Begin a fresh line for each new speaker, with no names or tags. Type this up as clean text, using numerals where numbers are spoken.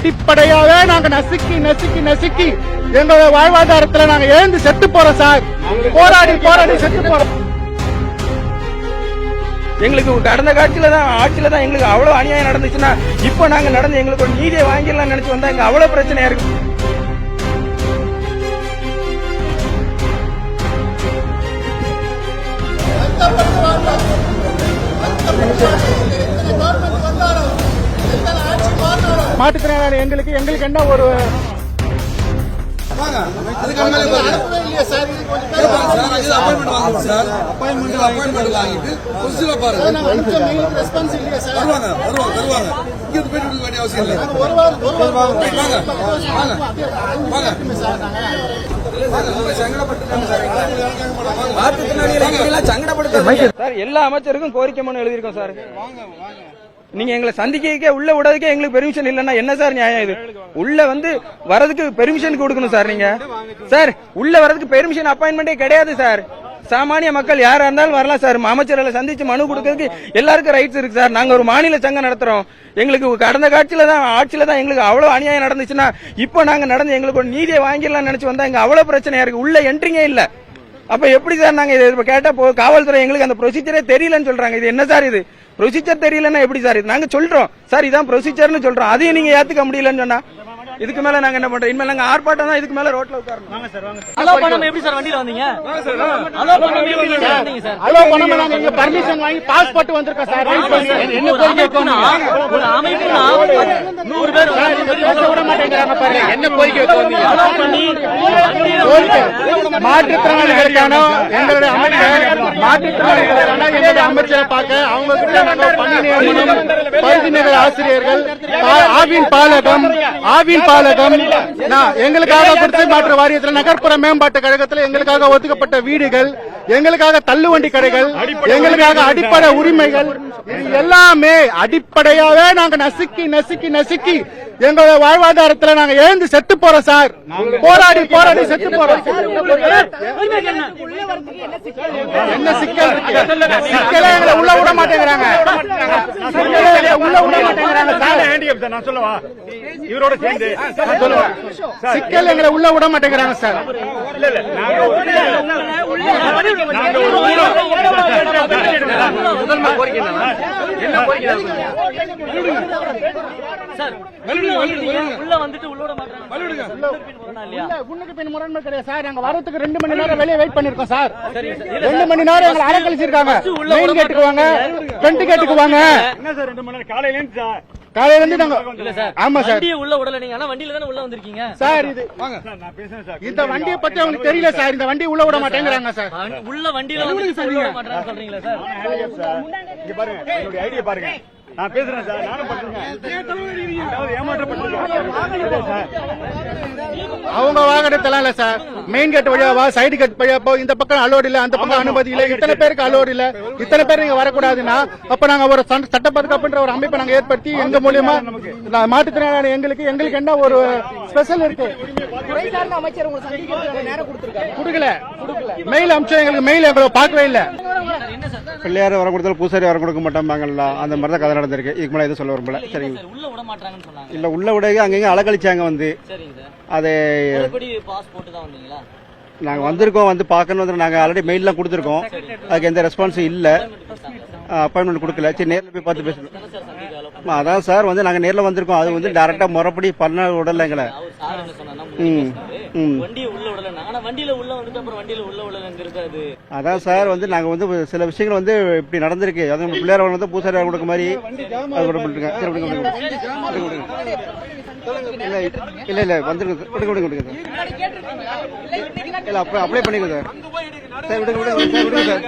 அடிப்படையாவே நாங்க நசுக்கி நசுக்கி நசுக்கி எங்களோட வாழ்வாதாரத்துல நாங்க எழுந்து செத்து போறோம் சார். போராடி போராடி செத்து போறோம்.
எங்களுக்கு கடந்த ஆட்சியில தான் எங்களுக்கு அவ்வளவு அநியாயம் நடந்துச்சுன்னா இப்ப நாங்க நடந்து எங்களுக்கு ஒரு நீதியை வாங்கிடலாம் நினைச்சு வந்தா இங்க அவ்வளவு பிரச்சனையா இருக்கு.
மாற்றுத்திறனாளி எங்களுக்கு என்ன ஒரு
எல்லா அமைச்சருக்கும் கோரிக்கை மனு எழுதியிருக்கோம் சார். நீங்க எங்களை சந்திக்க உள்ள விடாதுக்கே எங்களுக்கு பெர்மிஷன் இல்லன்னா என்ன சார் நியாயம் இது? உள்ள வந்து வரதுக்கு பெர்மிஷன் கொடுக்கணும் சார். நீங்க சார் உள்ள வரதுக்கு பெர்மிஷன் அப்பாயின்மெண்டே கிடையாது சார். சாமானிய மக்கள் யாரா இருந்தாலும் வரலாம் சார். அமைச்சர்களை சந்திச்சு மனு கொடுக்கறதுக்கு எல்லாருக்கும் ரைட்ஸ் இருக்கு சார். நாங்க ஒரு மாநில சங்கம் நடத்துறோம். எங்களுக்கு கடந்த ஆட்சியில தான் எங்களுக்கு அவ்வளவு அநியாயம் நடந்துச்சுன்னா இப்ப நாங்க நடந்து எங்களுக்கு ஒரு நீதியை வாங்கிடலாம் நினைச்சு வந்தா இங்க அவ்வளவு பிரச்சனையா இருக்கு. உள்ள என்ட்ரிங்கே இல்ல. அப்ப எப்படி சார் நாங்க இதை கேட்டா காவல்துறை எங்களுக்கு அந்த ப்ரொசீஜரே தெரியலன்னு சொல்றாங்க. இது என்ன சார் இது? ப்ரொசீஜர் தெரியலன்னா எப்படி சார் இது? நாங்க சொல்றோம் சார் இதான் ப்ரொசீஜர்னு சொல்றோம். அதையும் நீங்க ஏத்துக்க முடியலன்னு சொன்னா இதுக்கு மேல நாங்க என்ன பண்றோம்? இனிமேல் நாங்க ஆர்ப்பாட்டம் தான். இதுக்கு மேல ரோட்ல உட்காரணும்.
அலோ பண்ணாம எப்படி சார் வண்டியில வந்தீங்க? அலோ பண்ணாம எப்படி வந்தீங்க சார்?
அலோ பண்ணாம நாங்க இங்க பர்மிஷன் வாங்கி பாஸ்போர்ட் வந்திருக்கோம் சார். என்ன கோரிக்கை
ஒரு அமைப்புனா 100 பேர்
விட மாட்டேங்கிறாங்க பாருங்க. என்ன கோரிக்கை வந்தீங்க?
அலோ பண்ணி
மாற்றுத்திறனாளிகளுக்கான எங்களுடைய மாற்றுத்திறனாளிகளுக்கான அமைச்சரை பார்க்க அவங்க கிட்ட பணி நியமனம், பகுதி நேர ஆசிரியர்கள், ஆவின் பாலகம் எங்களுக்காக குடிசை மாற்று வாரியத்தில் நகர்ப்புற மேம்பாட்டு கழகத்தில் எங்களுக்காக ஒதுக்கப்பட்ட வீடுகள், எங்களுக்காக தள்ளுவண்டி கடைகள், எங்களுக்காக அடிப்படை உரிமைகள், இது எல்லாமே அடிப்படையாவே நாங்க நசுக்கி நசுக்கி நசுக்கி எங்களோட வாழ்வாதாரத்துல நாங்க எழுந்து செத்து போறோம் சார். போராடி போராடி செத்து போறோம். என்ன சிக்கல் இருக்கு? சிக்கலே எங்களை உள்ள விட மாட்டேங்கிறாங்க. உள்ள விட மாட்டேங்கிறாங்க சார்.
நான் சொல்லவா? இவரோட சேர்ந்து
சிக்கல் எங்களை உள்ள விட மாட்டேங்கிறாங்க சார்.
இல்ல இல்ல முதல் கோரிக்கை என்ன கோரிக்கை
சார் உள்ள வந்துட்டு உள்ளோட மாட்டாங்க.
முன்னுக்கு பின் முரண்மை கிடையாது சார். நாங்க வரதுக்கு 2 மணி நேரம் வெளியே வெயிட் பண்ணிருக்கோம் சார். 2 மணி நேரம் எங்களை அலக்கழிச்சிருக்காங்க. மெயின் கேட்டுக்கு வாங்க, ஃப்ரண்ட் கேட்டுக்கு வாங்க.
என்ன சார் 2 மணி நேரம் காலையில
இருந்து நாங்க
இல்ல சார்.
ஆமா சார்.
வண்டியை உள்ள விடல நீங்க. ஆனா வண்டியில தான உள்ள வந்திருக்கீங்க
சார். இது
வாங்க சார், நான் பேசுறேன் சார்.
இந்த வண்டியை பத்தி அவங்களுக்கு தெரியல சார். இந்த வண்டி உள்ள விட மாட்டேங்கிறாங்க சார்.
உள்ள வண்டியில வந்து உள்ள விட மாட்டாங்கன்னு சொல்றீங்களா சார்?
இங்க பாருங்க, என்னோட ஐடியா பாருங்க. நான் பேசுறேன் சார். நானும் பண்றேன்.
அவங்க வாகனத்தெல்லாம் இல்ல சார். மெயின் கேட் வழியா வா, சைடு கேட் வழியா போ. இந்த பக்கம் அலோடு இல்ல, அந்த பக்கம் அனுமதி இல்ல. இத்தனை பேருக்கு அலோடு இல்ல. இத்தனை பேர் நீங்க வரக்கூடாதுன்னா அப்ப நாங்க ஒரு சட்ட பாதுகாப்புன்ற ஒரு அமைப்பை நாங்க ஏற்படுத்தி எங்க மூலியமா மாற்றுத்திறனாளி எங்களுக்கு என்ன ஒரு ஸ்பெஷல் இருக்கு? கொடுக்கல. மெயில் அமிச்சா எங்களுக்கு மெயில் எங்களை பார்க்கவே இல்ல.
பிள்ளையார் வர கொடுத்தாலும் பூசாரி வர கொடுக்க மாட்டாங்கல்ல, அந்த மாதிரி தான் கதை நடந்திருக்கு. இதுக்கு மேலே எதுவும் சொல்ல விரும்பல. சரிங்க.
உள்ள விட மாட்டாங்கன்னு சொன்னாங்க.
இல்ல உள்ள விட அங்கங்க அலக்கழிச்சாங்க வந்து.
சரிங்க சார்.
அது
மறுபடி பாஸ்போர்ட் தான் வந்தீங்களா?
நாங்க வந்திருக்கோம், வந்து பார்க்கணும் வந்து நாங்க ஆல்ரெடி மெயில்லாம் கொடுத்துருக்கோம். அதுக்கு எந்த ரெஸ்பான்ஸும் இல்ல. அப்பாயின்மெண்ட் கொடுக்கல. சரி நேரில் போய் பார்த்து பேசணும். அதான் சார் வந்து நாங்க நேரில் வந்திருக்கோம். அது வந்து டைரக்டா முறைப்படி பண்ண விடல எங்களை. அதான் சார் வந்து நாங்க வந்து சில விஷயங்கள் வந்து இப்படி நடந்திருக்கு. அது பிள்ளையார் வந்து பூசாரி கொடுக்க மாதிரி இல்ல இல்ல வந்துருங்க. விடுங்க இல்ல அப்ளை பண்ணிக்கோ சார். சார் விடுங்க சார்.